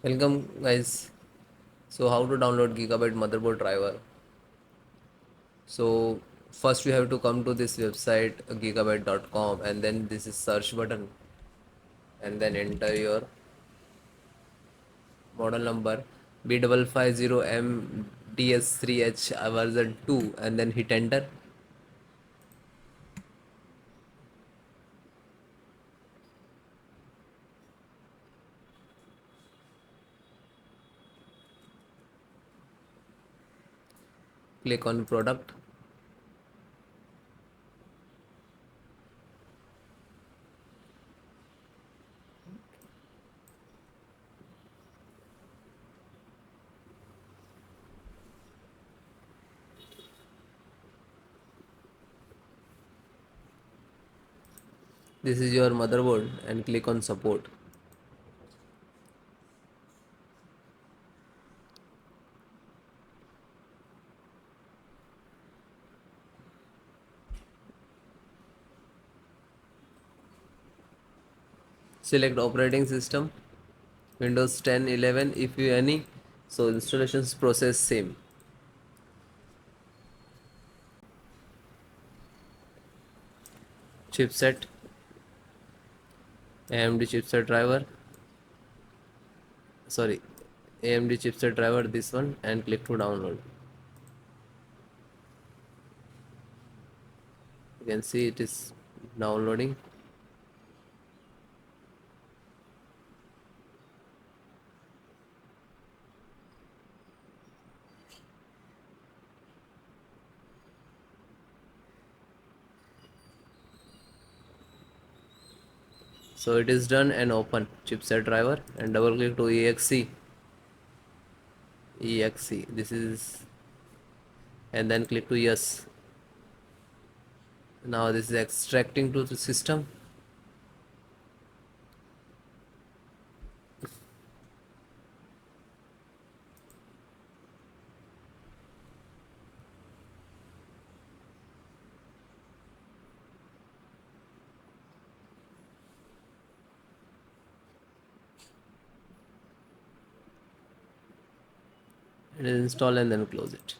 Welcome guys. So how to download Gigabyte motherboard driver? So first you have to come to this website gigabyte.com, and then this is search button, and then enter your model number B550M DS3H version 2, and then hit enter. Click on product. This is your motherboard and click on support. Select operating system Windows 10, 11 if you any. So installations process same. Chipset, AMD chipset driver, sorry, AMD chipset driver, this one, and click to download. You can see it is downloading. So it is done, and open chipset driver and double click to exe, this is, and then click to yes. Now this is extracting to the system. It is installed, and then close it.